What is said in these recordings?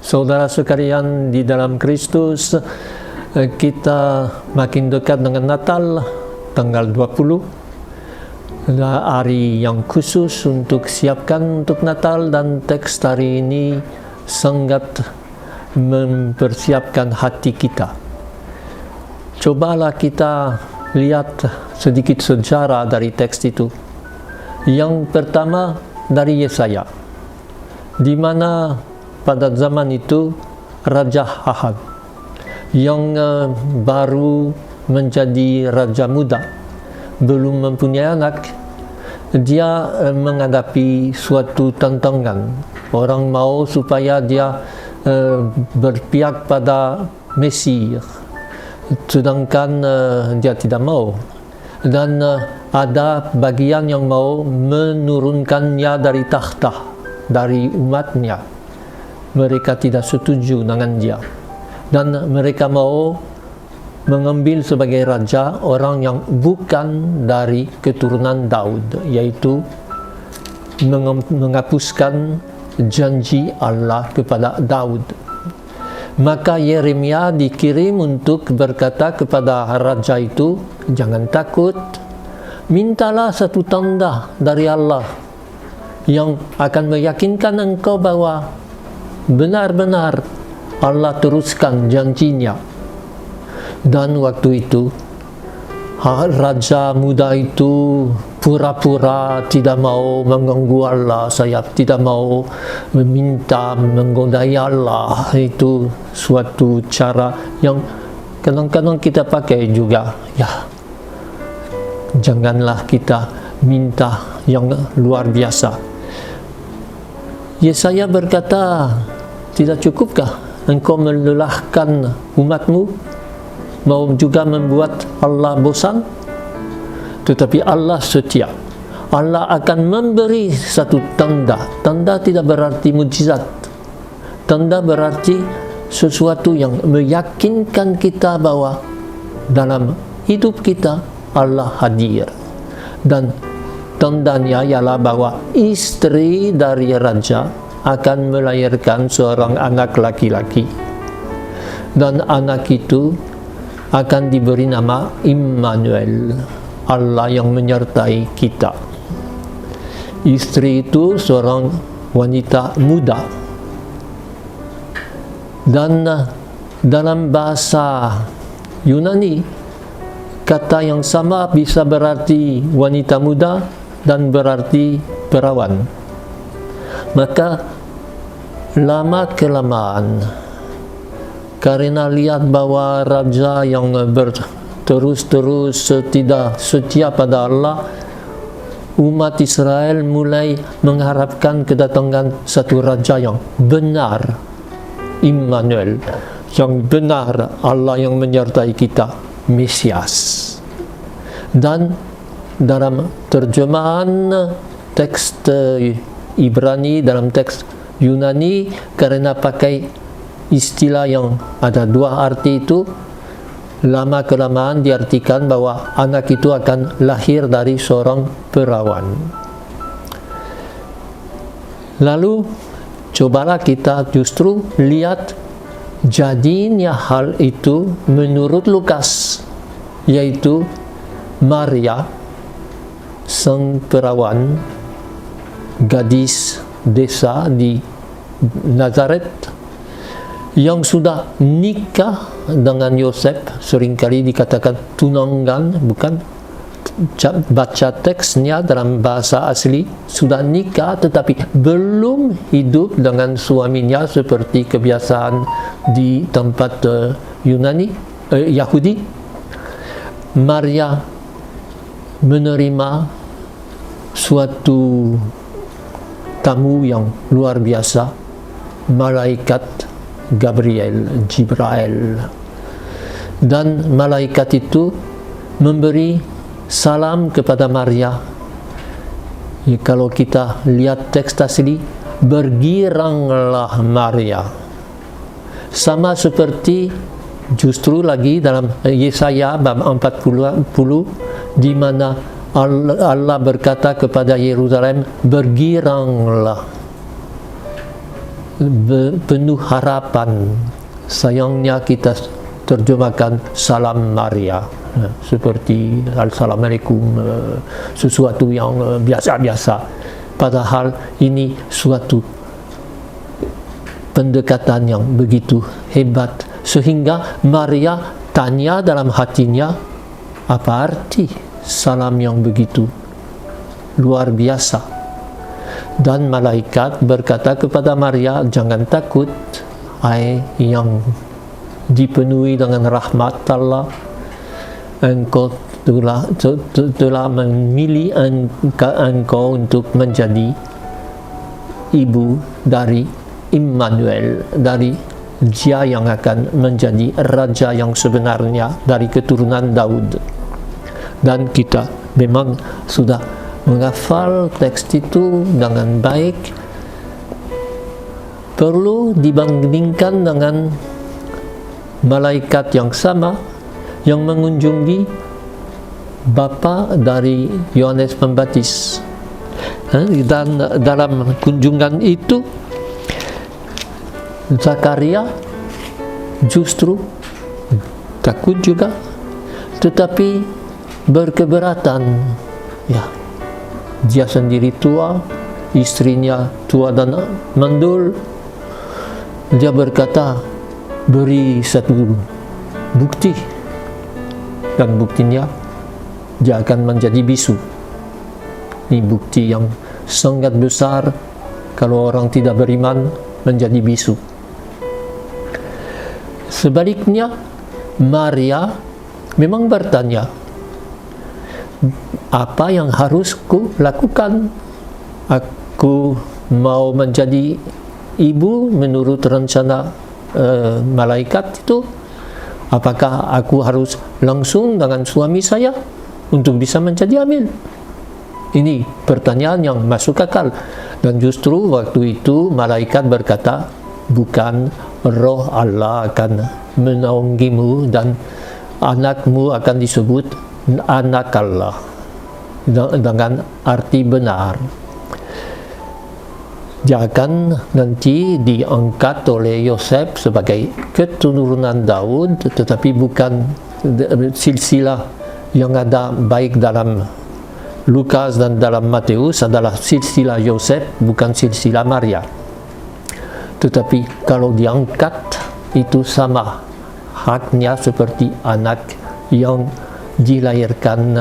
Saudara sekalian di dalam Kristus, kita makin dekat dengan Natal, tanggal 20, hari yang khusus untuk siapkan untuk Natal, dan teks hari ini sangat mempersiapkan hati kita. Cobalah kita lihat sedikit sejarah dari teks itu. Yang pertama dari Yesaya, di mana pada zaman itu Raja Ahab yang baru menjadi raja muda, belum mempunyai anak, dia menghadapi suatu tantangan. Orang mau supaya dia berpihak pada Mesir, sedangkan dia tidak mau. Dan ada bagian yang mau menurunkannya dari takhta, dari umatnya. Mereka tidak setuju dengan dia, dan mereka mau mengambil sebagai raja orang yang bukan dari keturunan Daud, yaitu menghapuskan janji Allah kepada Daud. Maka Yeremia dikirim untuk berkata kepada raja itu, jangan takut, mintalah satu tanda dari Allah yang akan meyakinkan engkau bahwa benar-benar Allah teruskan janjinya. Dan waktu itu raja muda itu pura-pura tidak mau mengganggu Allah. Saya tidak mau meminta menggodai Allah. Itu suatu cara yang kadang-kadang kita pakai juga. Ya, janganlah kita minta yang luar biasa. Yesaya berkata, tidak cukupkah engkau melelahkan umatmu, mau juga membuat Allah bosan? Tetapi Allah setia. Allah akan memberi satu tanda. Tanda tidak berarti mukjizat. Tanda berarti sesuatu yang meyakinkan kita bahwa dalam hidup kita Allah hadir. Dan tandanya ialah bahwa istri dari raja akan melahirkan seorang anak laki-laki, dan anak itu akan diberi nama Immanuel, Allah yang menyertai kita. Istri itu seorang wanita muda, dan dalam bahasa Yunani kata yang sama bisa berarti wanita muda dan berarti perawan. Maka lama-kelamaan, karena lihat bahwa raja yang terus-terus tidak setia pada Allah, umat Israel mulai mengharapkan kedatangan satu raja yang benar, Immanuel, yang benar, Allah yang menyertai kita, Mesias. Dan dalam terjemahan teks Ibrani, dalam teks Yunani, karena pakai istilah yang ada dua arti itu, lama-kelamaan diartikan bahwa anak itu akan lahir dari seorang perawan. Lalu cobalah kita justru lihat jadinya hal itu menurut Lukas, yaitu Maria, sang perawan, gadis desa di Nazaret, yang sudah nikah dengan Yosef, seringkali dikatakan tunangan, bukan? Baca teksnya dalam bahasa asli, sudah nikah tetapi belum hidup dengan suaminya seperti kebiasaan di tempat Yahudi. Maria menerima suatu tamu yang luar biasa, malaikat Jibril, dan malaikat itu memberi salam kepada Maria. Ya, kalau kita lihat teks asli, bergiranglah Maria, sama seperti justru lagi dalam Yesaya bab 40 di mana Allah berkata kepada Yerusalem, bergiranglah. penuh harapan. Sayangnya kita terjemahkan Salam Maria, seperti Assalamualaikum, sesuatu yang biasa-biasa. Padahal ini suatu pendekatan yang begitu hebat, sehingga Maria tanya dalam hatinya, apa arti salam yang begitu luar biasa? Dan malaikat berkata kepada Maria, jangan takut, hai yang dipenuhi dengan rahmat Allah, engkau telah memilih engkau untuk menjadi ibu dari Immanuel, dari Dia yang akan menjadi raja yang sebenarnya dari keturunan Daud. Dan kita memang sudah menghafal teks itu dengan baik. Perlu dibandingkan dengan malaikat yang sama yang mengunjungi bapa dari Yohanes Pembaptis. Dan dalam kunjungan itu Zakaria justru takut juga, tetapi berkeberatan. Ya, dia sendiri tua, istrinya tua dan mandul. Dia berkata, beri satu bukti, dan buktinya dia akan menjadi bisu. Ini bukti yang sangat besar kalau orang tidak beriman menjadi bisu. Sebaliknya, Maria memang bertanya, apa yang harus ku lakukan? Aku mau menjadi ibu menurut rencana malaikat itu. Apakah aku harus langsung dengan suami saya untuk bisa menjadi hamil? Ini pertanyaan yang masuk akal. Dan justru waktu itu malaikat berkata, bukan, Roh Allah akan menaungimu dan anakmu akan disebut anak Allah, dengan arti benar. Dia akan nanti diangkat oleh Yosef sebagai keturunan Daud, tetapi bukan silsilah yang ada baik dalam Lukas dan dalam Matius adalah silsilah Yosef, bukan silsilah Maria. Tetapi kalau diangkat itu sama haknya seperti anak yang dilahirkan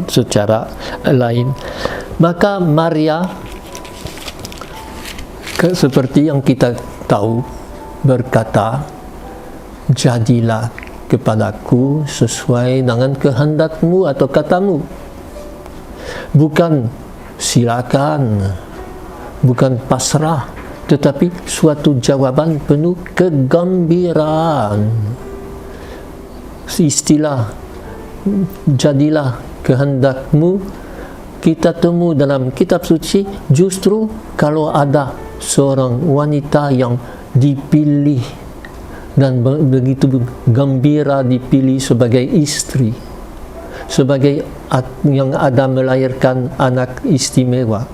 secara lain. Maka Maria, seperti yang kita tahu, berkata, jadilah kepadaku sesuai dengan kehendakmu atau katamu. Bukan silakan, bukan pasrah, tetapi suatu jawaban penuh kegembiraan. Istilah jadilah kehendakmu kita temu dalam kitab suci justru kalau ada seorang wanita yang dipilih dan begitu gembira dipilih sebagai istri, sebagai yang ada melahirkan anak istimewa.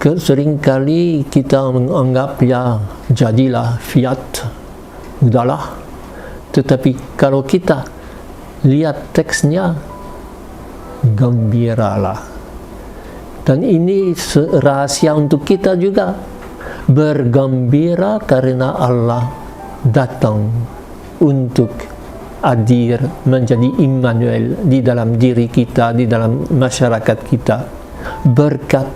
Seringkali kita menganggap ya jadilah, fiat, udahlah. Tetapi kalau kita lihat teksnya, gembiralah. Dan ini rahasia untuk kita juga, bergembira karena Allah datang untuk hadir menjadi Immanuel di dalam diri kita, di dalam masyarakat kita, berkat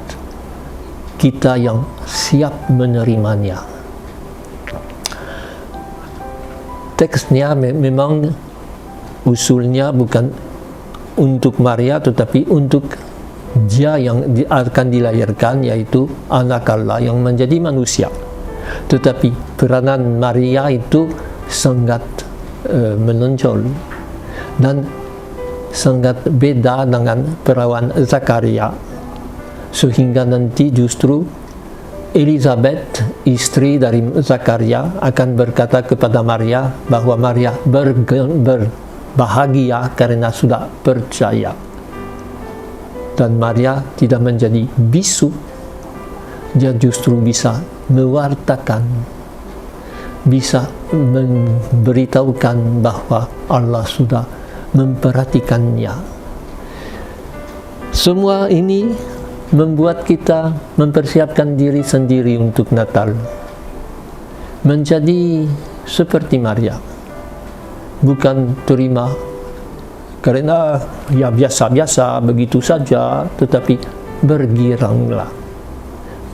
kita yang siap menerimanya. Teksnya memang usulnya bukan untuk Maria, tetapi untuk Dia yang akan dilahirkan, yaitu anak Allah yang menjadi manusia. Tetapi peranan Maria itu sangat menonjol dan sangat beda dengan perawan Zakaria, sehingga nanti justru Elizabeth, istri dari Zakaria, akan berkata kepada Maria bahwa Maria berbahagia karena sudah percaya. Dan Maria tidak menjadi bisu, dia justru bisa mewartakan, bisa memberitahukan bahwa Allah sudah memperhatikannya. Semua ini membuat kita mempersiapkan diri sendiri untuk Natal, menjadi seperti Maria, bukan terima karena ya biasa-biasa begitu saja, tetapi bergiranglah,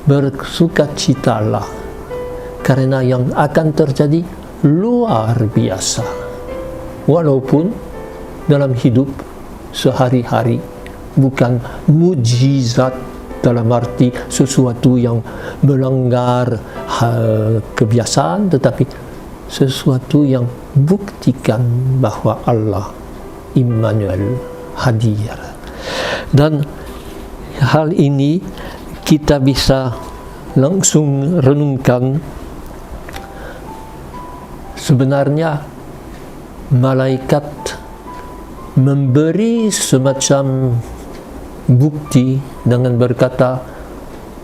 bersukacitalah, karena yang akan terjadi luar biasa, walaupun dalam hidup sehari-hari bukan mujizat dalam arti sesuatu yang melanggar kebiasaan, tetapi sesuatu yang buktikan bahwa Allah Immanuel hadir. Dan hal ini kita bisa langsung renungkan, sebenarnya malaikat memberi semacam bukti dengan berkata,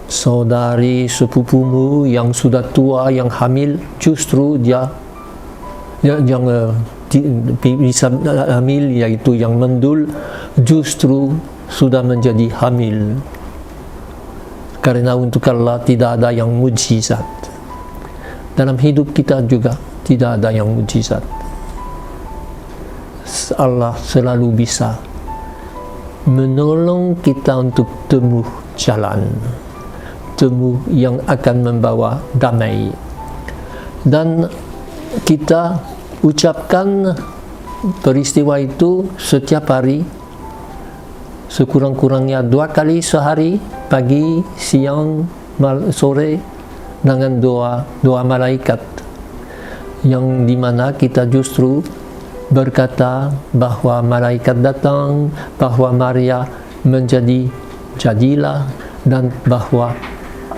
saudari sepupumu yang sudah tua, yang hamil, justru dia yang bisa hamil, yaitu yang mendul, justru sudah menjadi hamil. Karena untuk Allah tidak ada yang mujizat. Dalam hidup kita juga tidak ada yang mujizat. Allah selalu bisa menolong kita untuk temu jalan, temu yang akan membawa damai. Dan kita ucapkan peristiwa itu setiap hari, sekurang-kurangnya 2 kali sehari, pagi, siang, sore, dengan doa malaikat, yang dimana kita justru berkata bahwa malaikat datang, bahwa Maria jadilah, dan bahwa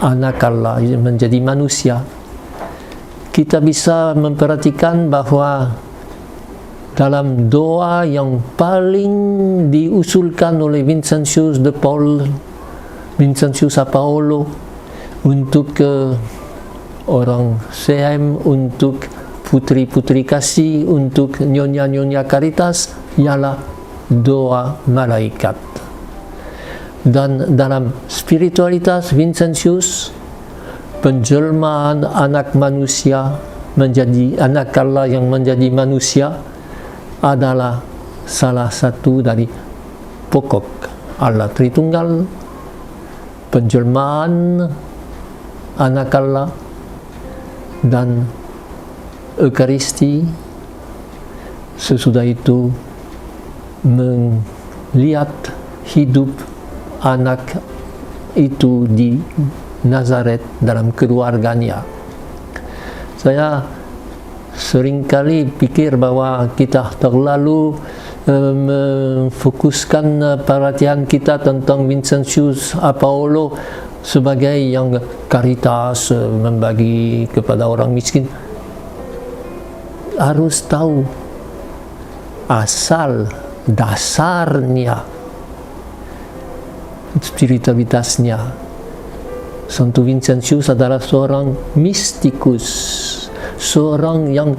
anak Allah menjadi manusia. Kita bisa memperhatikan bahwa dalam doa yang paling diusulkan oleh Vincentius Paolo untuk orang Sem, untuk putri-putri kasih, untuk nyonya-nyonya Caritas, ialah doa malaikat. Dan dalam spiritualitas Vincentius, penjelmaan anak manusia menjadi anak Allah yang menjadi manusia adalah salah satu dari pokok Allah Tritunggal, penjelmaan anak Allah, dan Ekaristi. Sesudah itu melihat hidup anak itu di Nazaret dalam keluarganya. Saya seringkali pikir bahwa kita terlalu memfokuskan perhatian kita tentang Vincentius Paolo sebagai yang Caritas, membagi kepada orang miskin. Harus tahu asal dasarnya spiritualitasnya. Santo Vincentius adalah seorang mistikus, seorang yang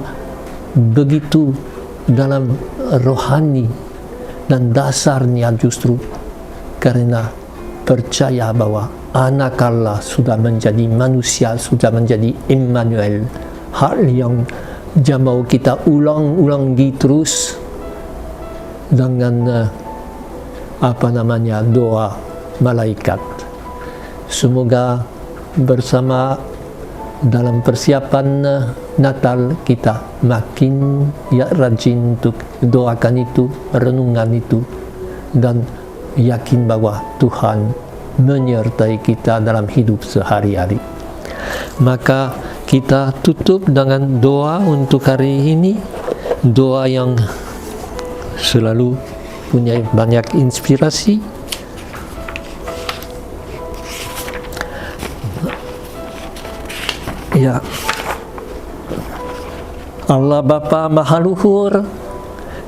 begitu dalam rohani, dan dasarnya justru karena percaya bahwa anak Allah sudah menjadi manusia, sudah menjadi Immanuel. Hal yang mau kita ulang-ulangi terus dengan doa malaikat. Semoga bersama dalam persiapan Natal kita makin rajin untuk doakan itu, renungan itu, dan yakin bahwa Tuhan menyertai kita dalam hidup sehari-hari. Maka kita tutup dengan doa untuk hari ini, doa yang selalu punya banyak inspirasi. Ya, Allah Bapa Maha Luhur,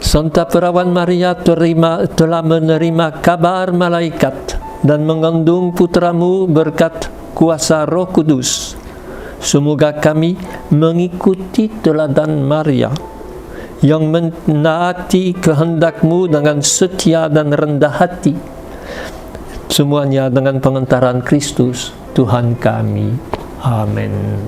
Santa Perawan Maria telah menerima kabar malaikat dan mengandung putramu berkat kuasa Roh Kudus. Semoga kami mengikuti teladan Maria yang menaati kehendak-Mu dengan setia dan rendah hati. Semuanya dengan pengentaran Kristus Tuhan kami. Amin.